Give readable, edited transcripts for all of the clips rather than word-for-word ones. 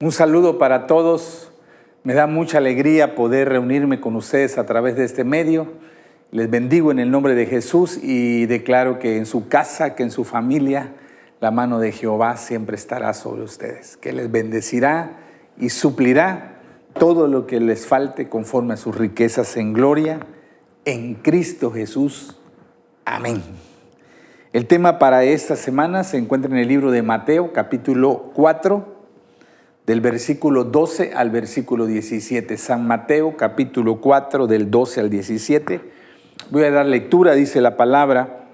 Un saludo para todos. Me da mucha alegría poder reunirme con ustedes a través de este medio. Les bendigo en el nombre de Jesús y declaro que en su casa, que en su familia, la mano de Jehová siempre estará sobre ustedes, que les bendecirá y suplirá todo lo que les falte conforme a sus riquezas en gloria en Cristo Jesús. Amén. El tema para esta semana se encuentra en el libro de Mateo, capítulo 4, del versículo 12 al versículo 17. San Mateo, capítulo 4, del 12 al 17. Voy a dar lectura, dice la palabra.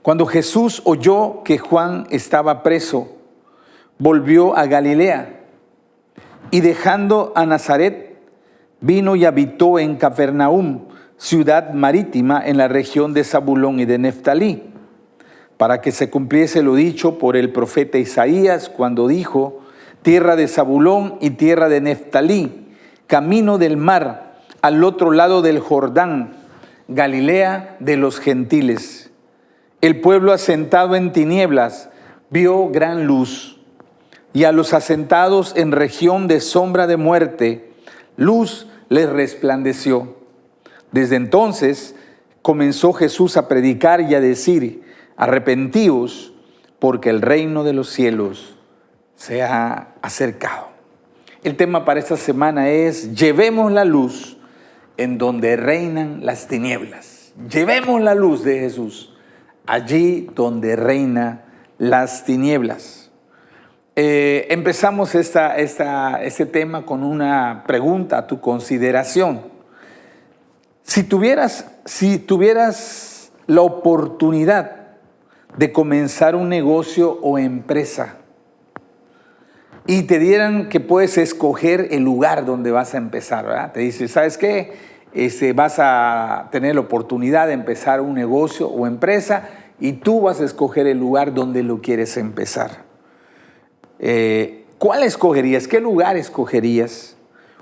Cuando Jesús oyó que Juan estaba preso, volvió a Galilea y dejando a Nazaret, vino y habitó en Capernaum, ciudad marítima en la región de Zabulón y de Neftalí, para que se cumpliese lo dicho por el profeta Isaías cuando dijo: tierra de Zabulón y tierra de Neftalí, camino del mar, al otro lado del Jordán, Galilea de los gentiles. El pueblo asentado en tinieblas vio gran luz, y a los asentados en región de sombra de muerte, luz les resplandeció. Desde entonces comenzó Jesús a predicar y a decir: arrepentíos, porque el reino de los cielos se ha acercado. El tema para esta semana es: llevemos la luz en donde reinan las tinieblas. Llevemos la luz de Jesús allí donde reina las tinieblas. Empezamos este tema con una pregunta a tu consideración. Si tuvieras la oportunidad de comenzar un negocio o empresa y te dieran que puedes escoger el lugar donde vas a empezar, ¿verdad? Te dice, ¿sabes qué? Vas a tener la oportunidad de empezar un negocio o empresa y tú vas a escoger el lugar donde lo quieres empezar. ¿Cuál escogerías? ¿Qué lugar escogerías?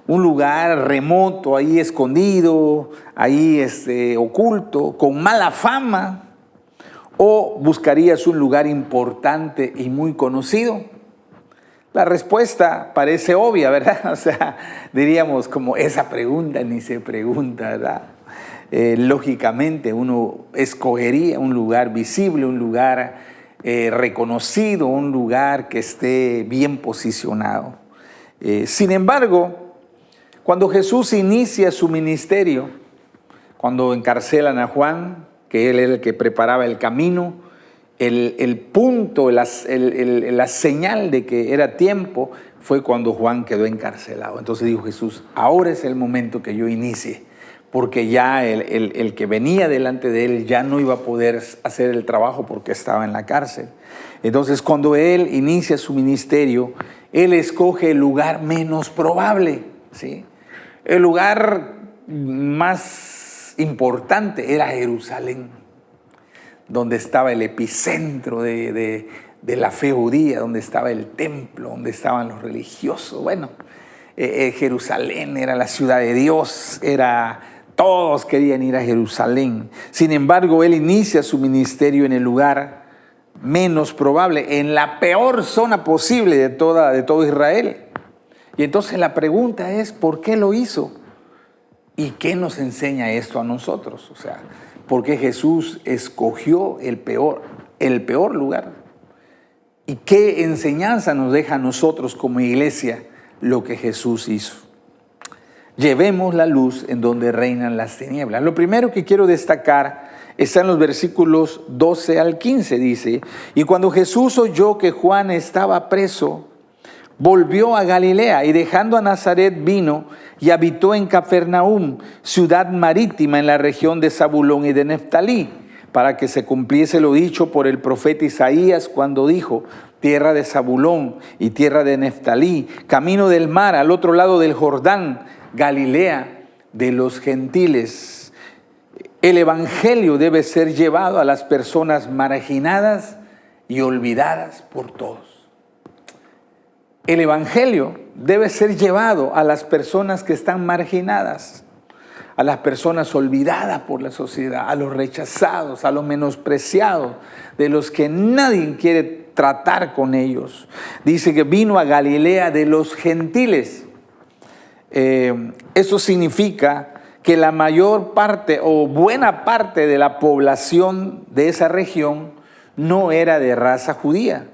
¿Un lugar remoto, ahí escondido, ahí oculto, con mala fama? ¿O buscarías un lugar importante y muy conocido? La respuesta parece obvia, ¿verdad? O sea, diríamos como esa pregunta ni se pregunta, ¿verdad? Lógicamente uno escogería un lugar visible, un lugar reconocido, un lugar que esté bien posicionado. Sin embargo, cuando Jesús inicia su ministerio, cuando encarcelan a Juan, que él era el que preparaba el camino, el punto, la señal de que era tiempo fue cuando Juan quedó encarcelado. Entonces dijo Jesús: ahora es el momento que yo inicie, porque ya el que venía delante de él ya no iba a poder hacer el trabajo porque estaba en la cárcel. Entonces cuando él inicia su ministerio, él escoge el lugar menos probable, ¿sí? El lugar más importante era Jerusalén, donde estaba el epicentro de la fe judía, donde estaba el templo, donde estaban los religiosos. Bueno, Jerusalén era la ciudad de Dios, todos querían ir a Jerusalén. Sin embargo, él inicia su ministerio en el lugar menos probable, en la peor zona posible de todo Israel. Y entonces la pregunta es: ¿por qué lo hizo? ¿Y qué nos enseña esto a nosotros? O sea, ¿por qué Jesús escogió el peor lugar? ¿Y qué enseñanza nos deja a nosotros como iglesia lo que Jesús hizo? Llevemos la luz en donde reinan las tinieblas. Lo primero que quiero destacar está en los versículos 12 al 15. Dice: y cuando Jesús oyó que Juan estaba preso, volvió a Galilea y dejando a Nazaret vino y habitó en Capernaum, ciudad marítima en la región de Zabulón y de Neftalí, para que se cumpliese lo dicho por el profeta Isaías cuando dijo: tierra de Zabulón y tierra de Neftalí, camino del mar, al otro lado del Jordán, Galilea de los gentiles. El evangelio debe ser llevado a las personas marginadas y olvidadas por todos. El evangelio debe ser llevado a las personas que están marginadas, a las personas olvidadas por la sociedad, a los rechazados, a los menospreciados, de los que nadie quiere tratar con ellos. Dice que vino a Galilea de los gentiles. Eso significa que la mayor parte o buena parte de la población de esa región no era de raza judía.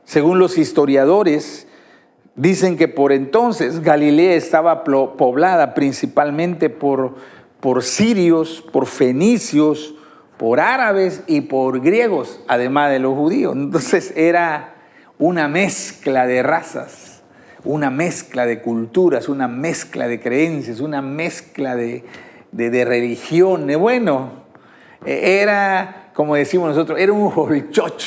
Según los historiadores, dicen que por entonces Galilea estaba poblada principalmente por sirios, por fenicios, por árabes y por griegos, además de los judíos. Entonces era una mezcla de razas, una mezcla de culturas, una mezcla de creencias, una mezcla de religiones. Bueno, era, como decimos nosotros, era un holchoch.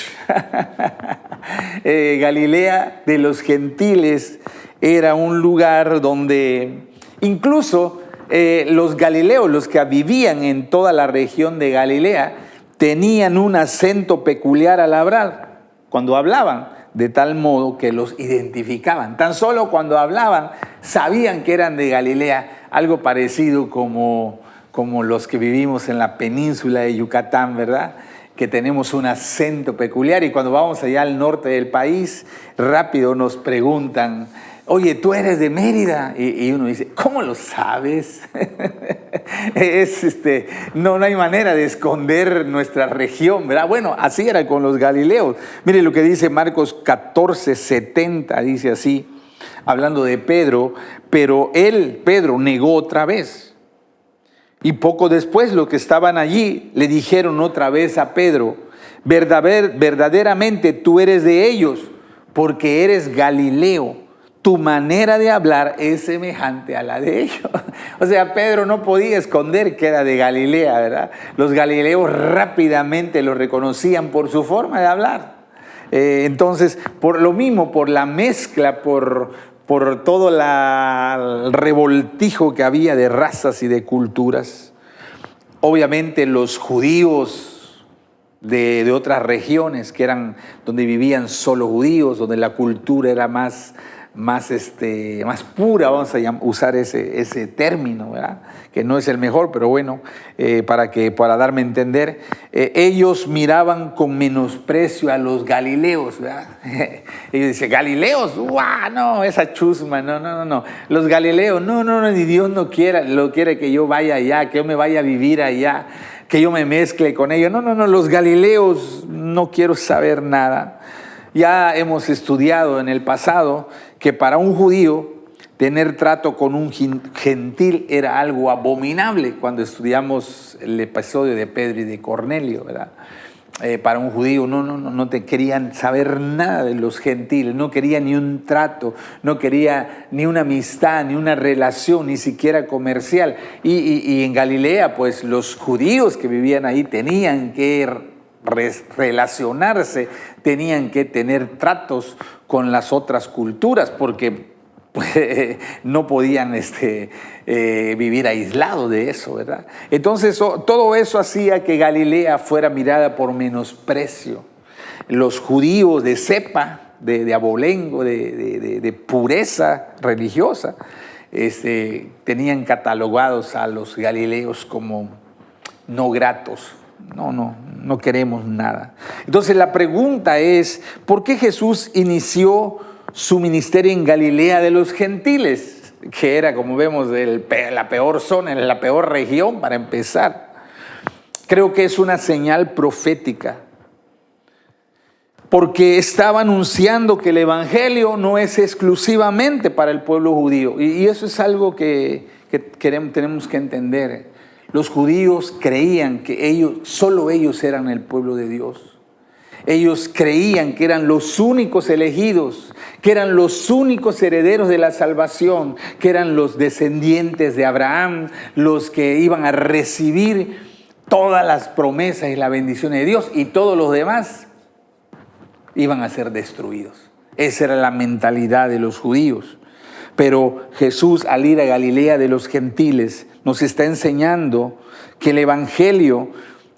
Galilea de los gentiles era un lugar donde incluso los galileos, los que vivían en toda la región de Galilea, tenían un acento peculiar al hablar, cuando hablaban, de tal modo que los identificaban. Tan solo cuando hablaban, sabían que eran de Galilea, algo parecido como los que vivimos en la península de Yucatán, ¿verdad? Que tenemos un acento peculiar y cuando vamos allá al norte del país, rápido nos preguntan: oye, ¿tú eres de Mérida? Y uno dice: ¿cómo lo sabes? No hay manera de esconder nuestra región, ¿verdad? Bueno, así era con los galileos. Mire lo que dice Marcos 14:70, dice así, hablando de Pedro: pero él, Pedro, negó otra vez. Y poco después los que estaban allí le dijeron otra vez a Pedro: verdaderamente tú eres de ellos, porque eres Galileo. Tu manera de hablar es semejante a la de ellos. O sea, Pedro no podía esconder que era de Galilea, ¿verdad? Los galileos rápidamente lo reconocían por su forma de hablar. Entonces, por lo mismo, por la mezcla, por todo el revoltijo que había de razas y de culturas. Obviamente los judíos de otras regiones, que eran donde vivían solo judíos, donde la cultura era más pura, vamos a usar ese término, ¿verdad? Que no es el mejor, pero bueno, para darme a entender, ellos miraban con menosprecio a los galileos, ¿verdad? Ellos dicen: ¿Galileos? ¡Guau! No, esa chusma, no. Los galileos, no, ni Dios no quiere que yo vaya allá, que yo me vaya a vivir allá, que yo me mezcle con ellos. No, los galileos no quiero saber nada. Ya hemos estudiado en el pasado que para un judío tener trato con un gentil era algo abominable, cuando estudiamos el episodio de Pedro y de Cornelio, ¿verdad? Para un judío no te querían saber nada de los gentiles, no quería ni un trato, no quería ni una amistad, ni una relación, ni siquiera comercial. Y en Galilea, pues los judíos que vivían ahí tenían que relacionarse, tenían que tener tratos con las otras culturas, porque pues, no podían vivir aislados de eso, ¿verdad? Entonces todo eso hacía que Galilea fuera mirada por menosprecio. Los judíos de cepa, de abolengo, de pureza religiosa, tenían catalogados a los galileos como no gratos. No queremos nada. Entonces la pregunta es: ¿por qué Jesús inició su ministerio en Galilea de los gentiles? Que era, como vemos, la peor zona, la peor región para empezar. Creo que es una señal profética, porque estaba anunciando que el evangelio no es exclusivamente para el pueblo judío. Y eso es algo que tenemos que entender. Los judíos creían que solo ellos eran el pueblo de Dios. Ellos creían que eran los únicos elegidos, que eran los únicos herederos de la salvación, que eran los descendientes de Abraham, los que iban a recibir todas las promesas y la bendición de Dios, y todos los demás iban a ser destruidos. Esa era la mentalidad de los judíos. Pero Jesús, al ir a Galilea de los gentiles, nos está enseñando que el evangelio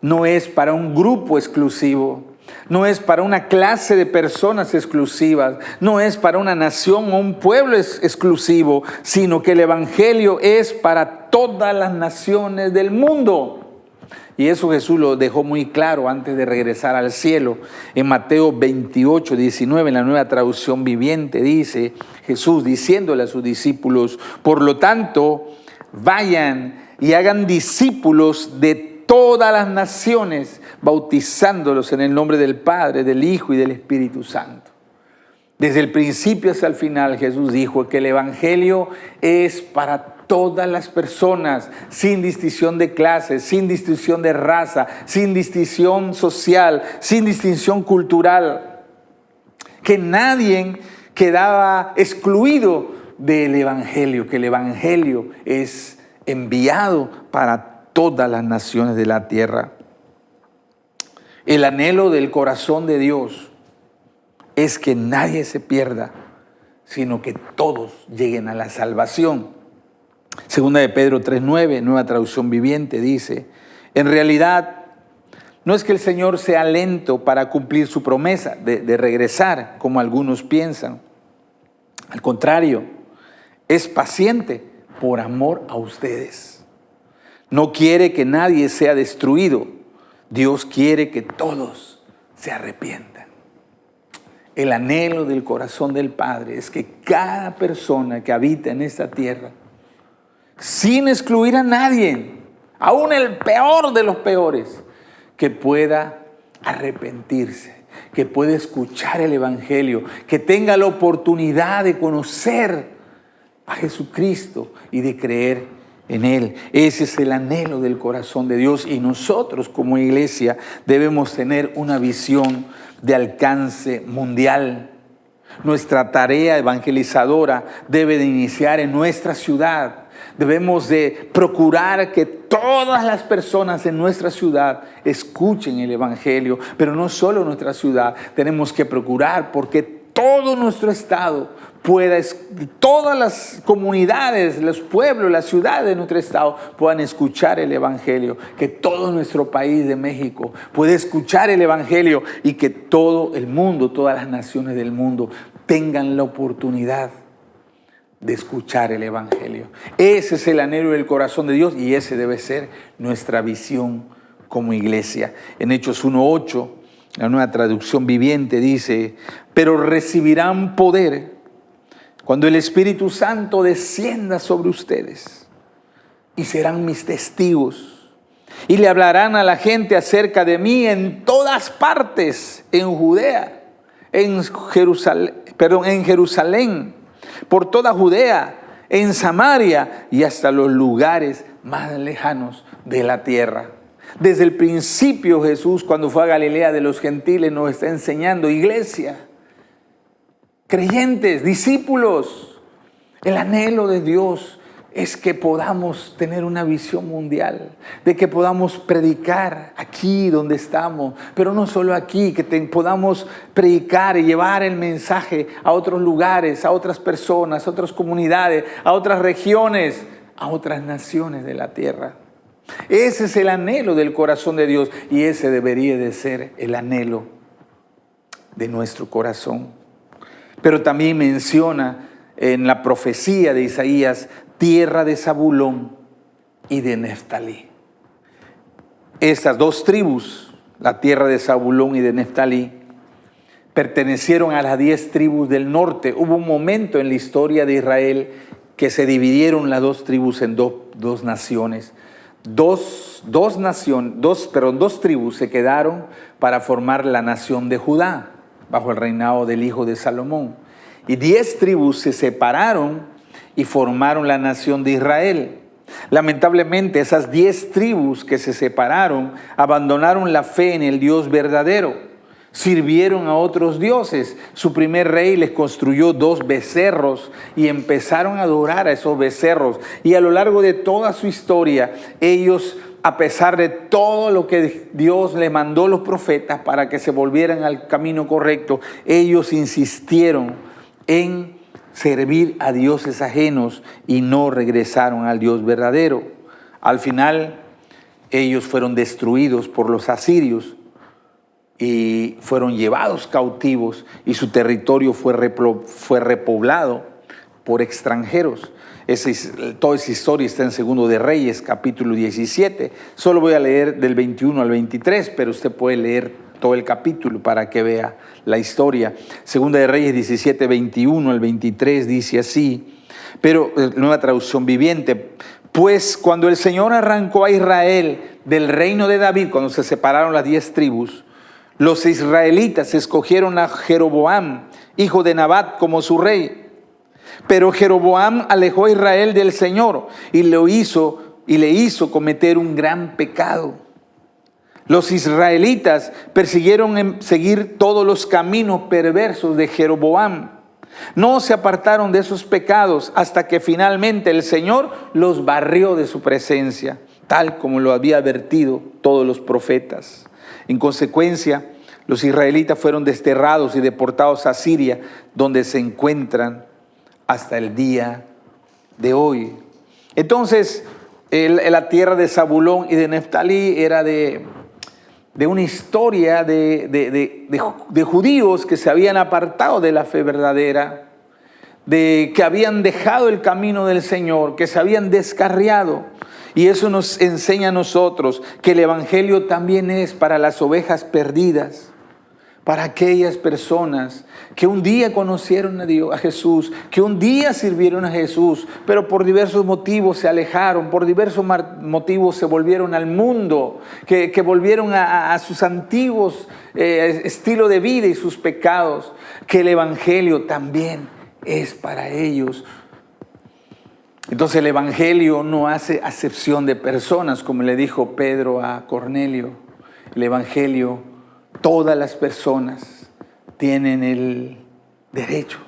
no es para un grupo exclusivo, no es para una clase de personas exclusivas, no es para una nación o un pueblo exclusivo, sino que el evangelio es para todas las naciones del mundo. Y eso Jesús lo dejó muy claro antes de regresar al cielo. En Mateo 28, 19, en la Nueva Traducción Viviente, dice Jesús diciéndole a sus discípulos: por lo tanto, vayan y hagan discípulos de todas las naciones, bautizándolos en el nombre del Padre, del Hijo y del Espíritu Santo. Desde el principio hasta el final Jesús dijo que el Evangelio es para todas las personas, sin distinción de clase, sin distinción de raza, sin distinción social, sin distinción cultural. Que nadie quedaba excluido del Evangelio, que el Evangelio es enviado para todas las naciones de la tierra. El anhelo del corazón de Dios es que nadie se pierda, sino que todos lleguen a la salvación. Segunda de Pedro 3:9, Nueva Traducción Viviente, dice: en realidad, no es que el Señor sea lento para cumplir su promesa de regresar, como algunos piensan. Al contrario, es paciente por amor a ustedes. No quiere que nadie sea destruido. Dios quiere que todos se arrepientan. El anhelo del corazón del Padre es que cada persona que habita en esta tierra, sin excluir a nadie, aún el peor de los peores, que pueda arrepentirse, que pueda escuchar el Evangelio, que tenga la oportunidad de conocer a Jesucristo y de creer en Él. Ese es el anhelo del corazón de Dios, y nosotros como iglesia debemos tener una visión de alcance mundial. Nuestra tarea evangelizadora debe de iniciar en nuestra ciudad. Debemos de procurar que todas las personas en nuestra ciudad escuchen el Evangelio, pero no solo en nuestra ciudad, tenemos que procurar porque todo nuestro estado pueda, todas las comunidades, los pueblos, las ciudades de nuestro estado puedan escuchar el Evangelio, que todo nuestro país de México pueda escuchar el Evangelio y que todo el mundo, todas las naciones del mundo tengan la oportunidad de escuchar el Evangelio. Ese es el anhelo del corazón de Dios y ese debe ser nuestra visión como iglesia. En Hechos 1:8, la Nueva Traducción Viviente dice: pero recibirán poder cuando el Espíritu Santo descienda sobre ustedes, y serán mis testigos, y le hablarán a la gente acerca de mí en todas partes, en Judea, en Jerusalén, por toda Judea, en Samaria y hasta los lugares más lejanos de la tierra. Desde el principio Jesús, cuando fue a Galilea de los gentiles, nos está enseñando: iglesia, creyentes, discípulos, el anhelo de Dios es que podamos tener una visión mundial, de que podamos predicar aquí donde estamos, pero no solo aquí, que podamos predicar y llevar el mensaje a otros lugares, a otras personas, a otras comunidades, a otras regiones, a otras naciones de la tierra. Ese es el anhelo del corazón de Dios y ese debería de ser el anhelo de nuestro corazón. Pero también menciona en la profecía de Isaías, tierra de Zabulón y de Neftalí. Estas dos tribus, la tierra de Zabulón y de Neftalí, pertenecieron a las 10 tribus del norte. Hubo un momento en la historia de Israel que se dividieron las dos tribus en dos naciones. Dos tribus se quedaron para formar la nación de Judá, bajo el reinado del hijo de Salomón. Y 10 tribus se separaron y formaron la nación de Israel. Lamentablemente, esas 10 tribus que se separaron abandonaron la fe en el Dios verdadero. Sirvieron a otros dioses. Su primer rey les construyó 2 becerros y empezaron a adorar a esos becerros. Y a lo largo de toda su historia, ellos, a pesar de todo lo que Dios le mandó a los profetas para que se volvieran al camino correcto, ellos insistieron en servir a dioses ajenos y no regresaron al Dios verdadero. Al final, ellos fueron destruidos por los asirios y fueron llevados cautivos y su territorio fue repoblado por extranjeros. Toda esa historia está en Segundo de Reyes, capítulo 17. Solo voy a leer del 21 al 23, pero usted puede leer todo el capítulo para que vea la historia. Segunda de Reyes 17, 21 al 23 dice así, pero nueva traducción viviente. Pues cuando el Señor arrancó a Israel del reino de David, cuando se separaron las 10 tribus, los israelitas escogieron a Jeroboam, hijo de Nabat, como su rey. Pero Jeroboam alejó a Israel del Señor y le hizo cometer un gran pecado. Los israelitas persiguieron seguir todos los caminos perversos de Jeroboam. No se apartaron de esos pecados hasta que finalmente el Señor los barrió de su presencia, tal como lo había advertido todos los profetas. En consecuencia, los israelitas fueron desterrados y deportados a Siria, donde se encuentran hasta el día de hoy. Entonces, la tierra de Zabulón y de Neftalí era de una historia de judíos que se habían apartado de la fe verdadera, que habían dejado el camino del Señor, que se habían descarriado. Y eso nos enseña a nosotros que el Evangelio también es para las ovejas perdidas, para aquellas personas que un día conocieron a Dios, a Jesús, que un día sirvieron a Jesús, pero por diversos motivos se alejaron, por diversos motivos se volvieron al mundo, que volvieron a sus antiguos estilo de vida y sus pecados, que el Evangelio también es para ellos. Entonces el Evangelio no hace acepción de personas, como le dijo Pedro a Cornelio. El Evangelio, todas las personas tienen el derecho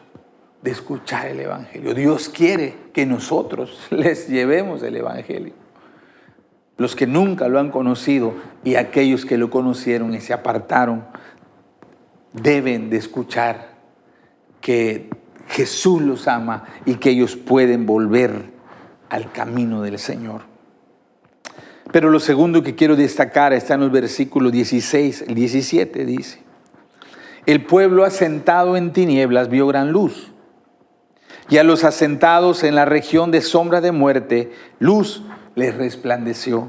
de escuchar el Evangelio. Dios quiere que nosotros les llevemos el Evangelio. Los que nunca lo han conocido y aquellos que lo conocieron y se apartaron, deben de escuchar que Jesús los ama y que ellos pueden volver al camino del Señor. Pero lo segundo que quiero destacar está en el versículo 16, el 17 dice: el pueblo asentado en tinieblas vio gran luz, y a los asentados en la región de sombra de muerte, luz les resplandeció.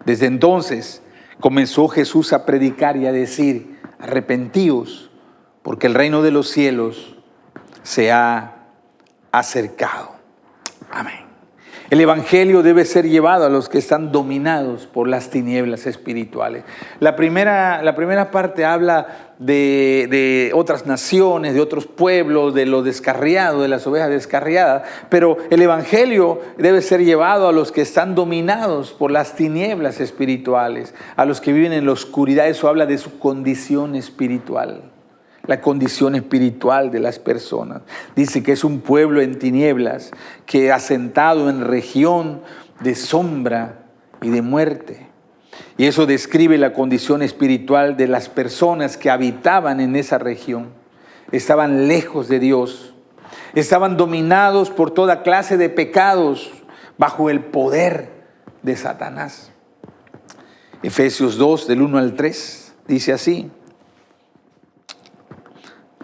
Desde entonces comenzó Jesús a predicar y a decir: arrepentíos, porque el reino de los cielos se ha acercado. Amén. El Evangelio debe ser llevado a los que están dominados por las tinieblas espirituales. La primera parte habla de otras naciones, de otros pueblos, de lo descarriado, de las ovejas descarriadas. Pero el Evangelio debe ser llevado a los que están dominados por las tinieblas espirituales, a los que viven en la oscuridad. Eso habla de su condición espiritual. La condición espiritual de las personas. Dice que es un pueblo en tinieblas, que asentado en región de sombra y de muerte. Y eso describe la condición espiritual de las personas que habitaban en esa región. Estaban lejos de Dios. Estaban dominados por toda clase de pecados bajo el poder de Satanás. Efesios 2, del 1 al 3, dice así: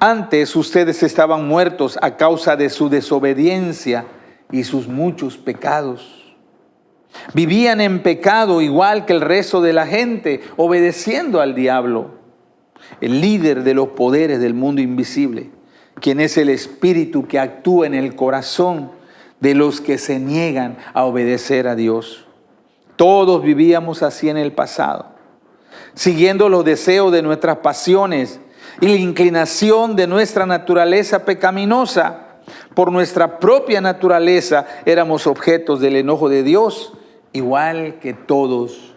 antes ustedes estaban muertos a causa de su desobediencia y sus muchos pecados. Vivían en pecado igual que el resto de la gente, obedeciendo al diablo, el líder de los poderes del mundo invisible, quien es el espíritu que actúa en el corazón de los que se niegan a obedecer a Dios. Todos vivíamos así en el pasado, siguiendo los deseos de nuestras pasiones y la inclinación de nuestra naturaleza pecaminosa. Por nuestra propia naturaleza éramos objetos del enojo de Dios, igual que todos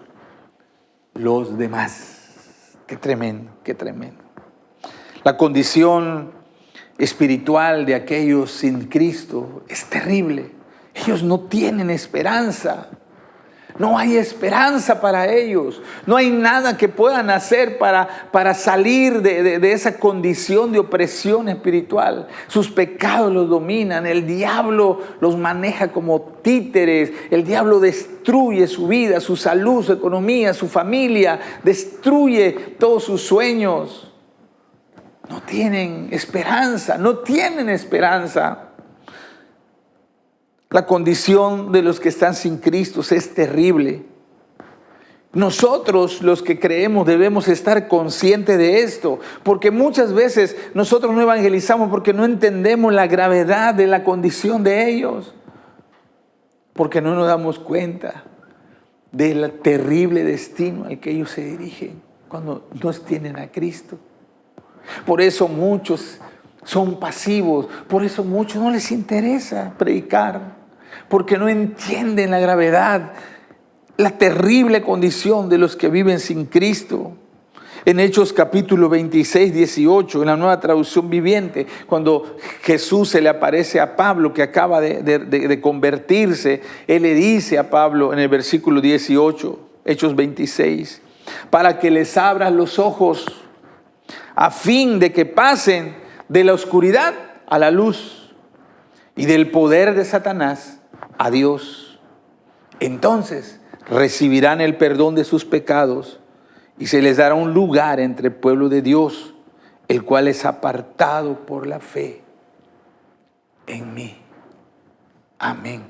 los demás. Qué tremendo, qué tremendo. La condición espiritual de aquellos sin Cristo es terrible. Ellos no tienen esperanza. No hay esperanza para ellos. No hay nada que puedan hacer para salir de esa condición de opresión espiritual. Sus pecados los dominan. El diablo los maneja como títeres. El diablo destruye su vida, su salud, su economía, su familia. Destruye todos sus sueños. No tienen esperanza. No tienen esperanza. La condición de los que están sin Cristo es terrible. Nosotros, los que creemos, debemos estar conscientes de esto, porque muchas veces nosotros no evangelizamos porque no entendemos la gravedad de la condición de ellos, porque no nos damos cuenta del terrible destino al que ellos se dirigen cuando no tienen a Cristo. Por eso muchos son pasivos, por eso muchos no les interesa predicar, porque no entienden la gravedad, la terrible condición de los que viven sin Cristo. En Hechos capítulo 26, 18, en la Nueva Traducción Viviente, cuando Jesús se le aparece a Pablo, que acaba de convertirse, Él le dice a Pablo en el versículo 18, Hechos 26, para que les abras los ojos, a fin de que pasen de la oscuridad a la luz y del poder de Satanás a Dios. Entonces recibirán el perdón de sus pecados y se les dará un lugar entre el pueblo de Dios, el cual es apartado por la fe en mí. Amén.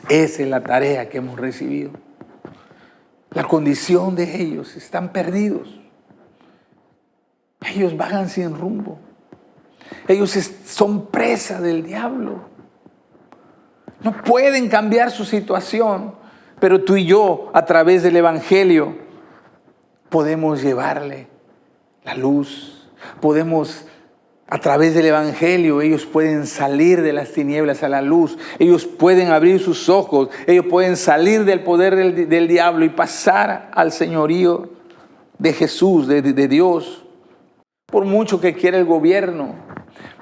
Esa es la tarea que hemos recibido. La condición de ellos, están perdidos. Ellos vagan sin rumbo. Ellos son presa del diablo. No pueden cambiar su situación, pero tú y yo, a través del Evangelio, podemos llevarle la luz. Podemos, a través del Evangelio, ellos pueden salir de las tinieblas a la luz. Ellos pueden abrir sus ojos. Ellos pueden salir del poder del diablo y pasar al señorío de Jesús, de Dios. Por mucho que quiera el gobierno,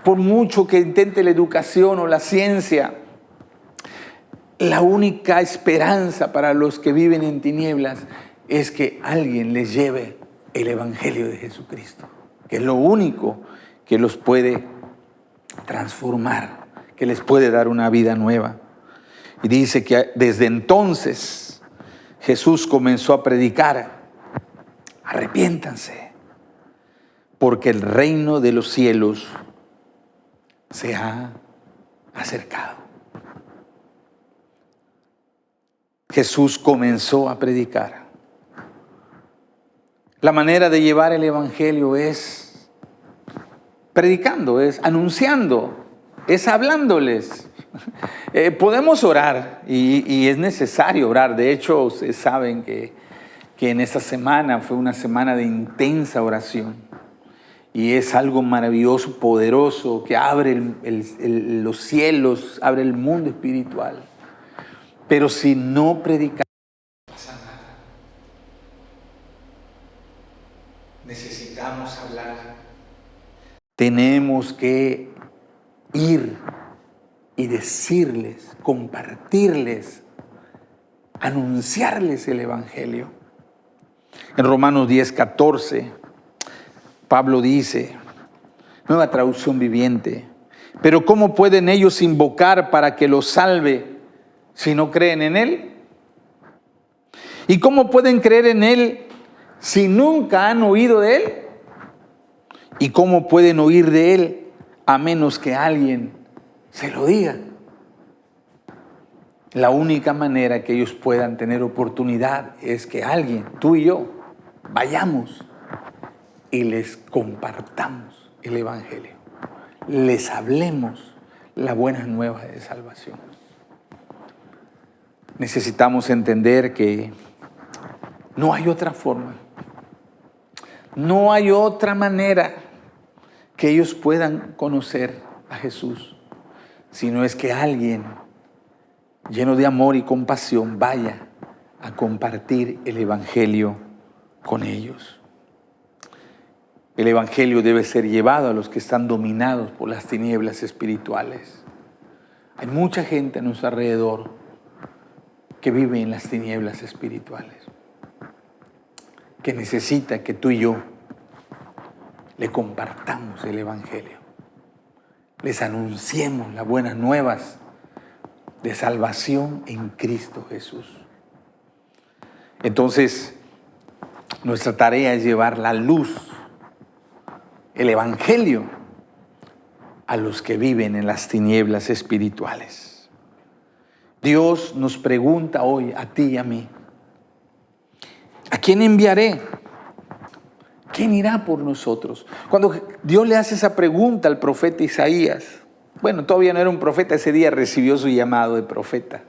por mucho que intente la educación o la ciencia, la única esperanza para los que viven en tinieblas es que alguien les lleve el Evangelio de Jesucristo, que es lo único que los puede transformar, que les puede dar una vida nueva. Y dice que desde entonces Jesús comenzó a predicar: arrepiéntanse, porque el reino de los cielos se ha acercado. Jesús comenzó a predicar. La manera de llevar el Evangelio es predicando, es anunciando, es hablándoles. Podemos orar y es necesario orar. De hecho, ustedes saben que en esta semana fue una semana de intensa oración. Y es algo maravilloso, poderoso, que abre los cielos, abre el mundo espiritual. Pero si no predicamos, no pasa nada. Necesitamos hablar. Tenemos que ir y decirles, compartirles, anunciarles el Evangelio. En Romanos 10, 14, Pablo dice, Nueva Traducción Viviente: pero ¿cómo pueden ellos invocar para que los salve si no creen en Él? ¿Y cómo pueden creer en Él si nunca han oído de Él? ¿Y cómo pueden oír de Él a menos que alguien se lo diga? La única manera que ellos puedan tener oportunidad es que alguien, tú y yo, vayamos y les compartamos el Evangelio. Les hablemos la buena nueva de salvación. Necesitamos entender que no hay otra forma, no hay otra manera que ellos puedan conocer a Jesús, sino es que alguien lleno de amor y compasión vaya a compartir el Evangelio con ellos. El Evangelio debe ser llevado a los que están dominados por las tinieblas espirituales. Hay mucha gente a nuestro alrededor que vive en las tinieblas espirituales, que necesita que tú y yo le compartamos el Evangelio, les anunciemos las buenas nuevas de salvación en Cristo Jesús. Entonces, nuestra tarea es llevar la luz, el Evangelio, a los que viven en las tinieblas espirituales. Dios nos pregunta hoy a ti y a mí: ¿a quién enviaré? ¿Quién irá por nosotros? Cuando Dios le hace esa pregunta al profeta Isaías, bueno, todavía no era un profeta, ese día recibió su llamado de profeta.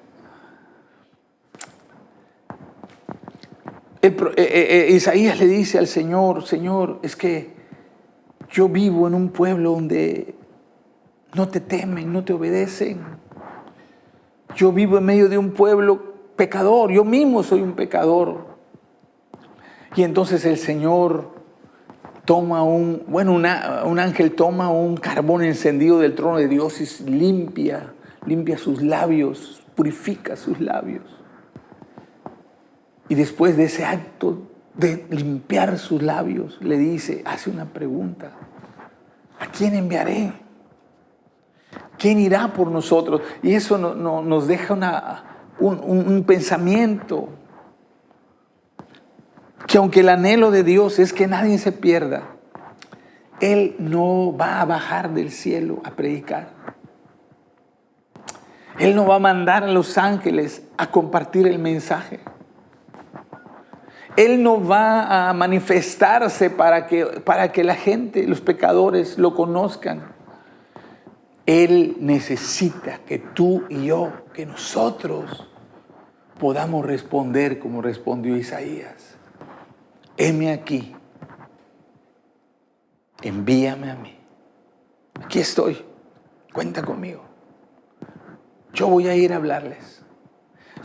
Isaías le dice al Señor: Señor, es que yo vivo en un pueblo donde no te temen, no te obedecen. Yo vivo en medio de un pueblo pecador, yo mismo soy un pecador. Y entonces el Señor toma un ángel toma un carbón encendido del trono de Dios y limpia sus labios, purifica sus labios. Y después de ese acto de limpiar sus labios, le dice, hace una pregunta: ¿a quién enviaré? ¿Quién irá por nosotros? Y eso nos deja un pensamiento, que aunque el anhelo de Dios es que nadie se pierda, Él no va a bajar del cielo a predicar. Él no va a mandar a los ángeles a compartir el mensaje. Él no va a manifestarse para que la gente, los pecadores, lo conozcan. Él necesita que tú y yo, que nosotros podamos responder como respondió Isaías: heme aquí, envíame a mí. Aquí estoy, cuenta conmigo. Yo voy a ir a hablarles.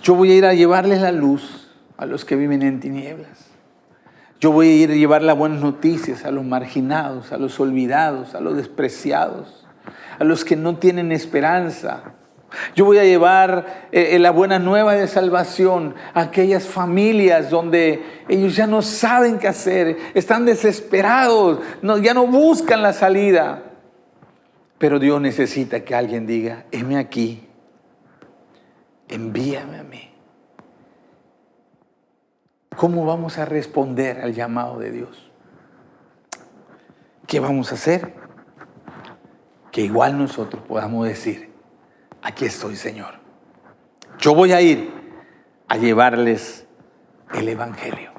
Yo voy a ir a llevarles la luz a los que viven en tinieblas. Yo voy a ir a llevar las buenas noticias a los marginados, a los olvidados, a los despreciados, a los que no tienen esperanza. Yo voy a llevar la buena nueva de salvación a aquellas familias donde ellos ya no saben qué hacer, están desesperados, ya no buscan la salida. Pero Dios necesita que alguien diga: heme aquí, envíame a mí. ¿Cómo vamos a responder al llamado de Dios? ¿Qué vamos a hacer? Que igual nosotros podamos decir: aquí estoy, Señor. Yo voy a ir a llevarles el Evangelio.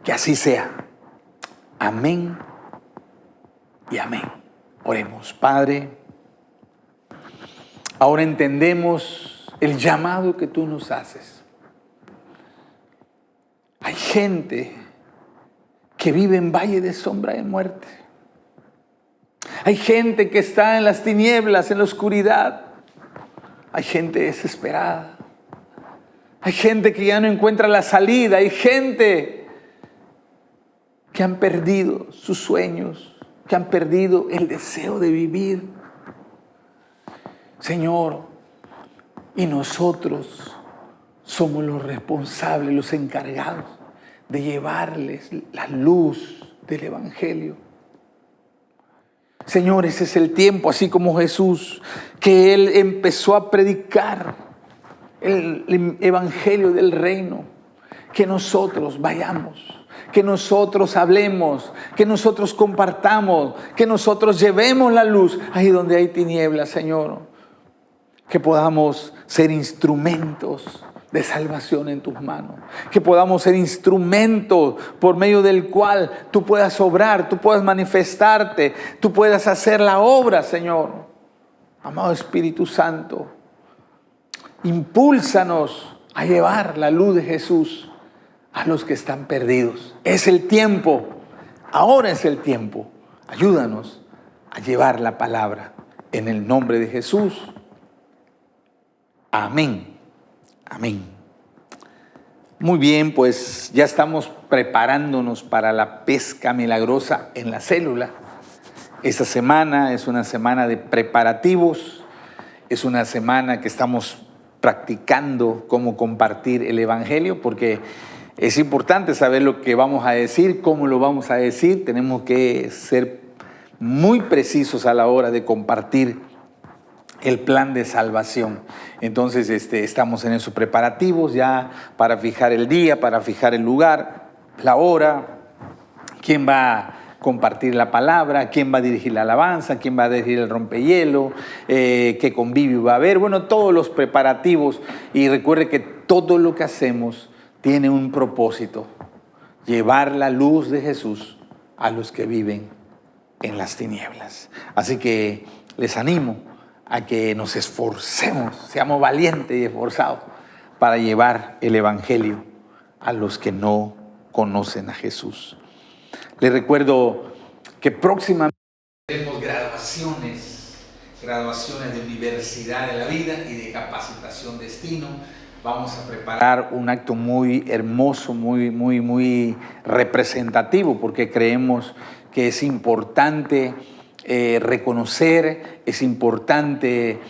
Que así sea. Amén y amén. Oremos. Padre, ahora entendemos el llamado que tú nos haces. Hay gente que vive en valle de sombra de muerte. Hay gente que está en las tinieblas, en la oscuridad. Hay gente desesperada. Hay gente que ya no encuentra la salida. Hay gente que han perdido sus sueños, que han perdido el deseo de vivir. Señor, y nosotros somos los responsables, los encargados de llevarles la luz del Evangelio. Señor, ese es el tiempo, así como Jesús, que Él empezó a predicar el Evangelio del reino, que nosotros vayamos, que nosotros hablemos, que nosotros compartamos, que nosotros llevemos la luz ahí donde hay tinieblas, Señor. Que podamos ser instrumentos de salvación en tus manos. Que podamos ser instrumentos por medio del cual tú puedas obrar, tú puedas manifestarte, tú puedas hacer la obra, Señor. Amado Espíritu Santo, impúlsanos a llevar la luz de Jesús a los que están perdidos. Es el tiempo, ahora es el tiempo. Ayúdanos a llevar la palabra en el nombre de Jesús. Amén. Amén. Muy bien, pues ya estamos preparándonos para la pesca milagrosa en la célula. Esta semana es una semana de preparativos, es una semana que estamos practicando cómo compartir el Evangelio, porque es importante saber lo que vamos a decir, cómo lo vamos a decir. Tenemos que ser muy precisos a la hora de compartir el plan de salvación. Entonces estamos en esos preparativos ya para fijar el día, para fijar el lugar, la hora, quién va compartir la palabra, quién va a dirigir la alabanza, quién va a dirigir el rompehielo, qué convivio va a haber, bueno, todos los preparativos. Y recuerde que todo lo que hacemos tiene un propósito: llevar la luz de Jesús a los que viven en las tinieblas. Así que les animo a que nos esforcemos, seamos valientes y esforzados para llevar el evangelio a los que no conocen a Jesús. Les recuerdo que próximamente tenemos graduaciones de Universidad de la Vida y de Capacitación Destino. Vamos a preparar un acto muy hermoso, muy representativo, porque creemos que es importante reconocer, es importante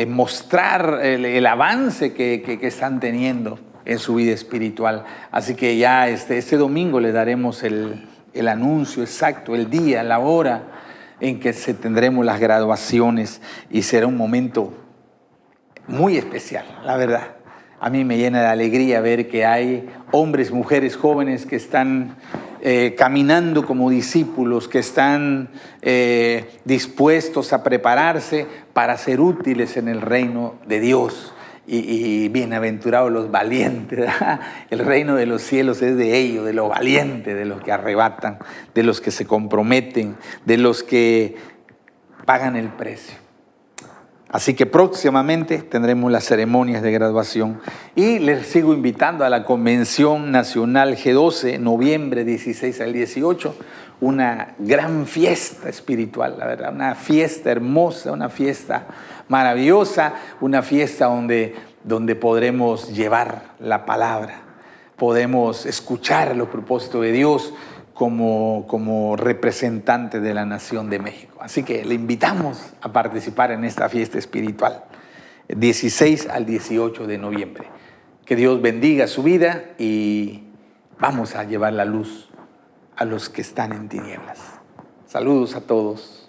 mostrar el avance que están teniendo en su vida espiritual. Así que ya este domingo le daremos el anuncio exacto, el día, la hora en que tendremos las graduaciones, y será un momento muy especial, la verdad. A mí me llena de alegría ver que hay hombres, mujeres, jóvenes que están caminando como discípulos, que están dispuestos a prepararse para ser útiles en el reino de Dios. Y bienaventurados los valientes, ¿verdad? El reino de los cielos es de ellos, de los valientes, de los que arrebatan, de los que se comprometen, de los que pagan el precio. Así que próximamente tendremos las ceremonias de graduación, y les sigo invitando a la Convención Nacional G12, noviembre 16 al 18, una gran fiesta espiritual, la verdad, una fiesta hermosa, una fiesta maravillosa, una fiesta donde podremos llevar la palabra, podemos escuchar los propósitos de Dios como representante de la nación de México. Así que le invitamos a participar en esta fiesta espiritual, 16 al 18 de noviembre. Que Dios bendiga su vida y vamos a llevar la luz a los que están en tinieblas. Saludos a todos.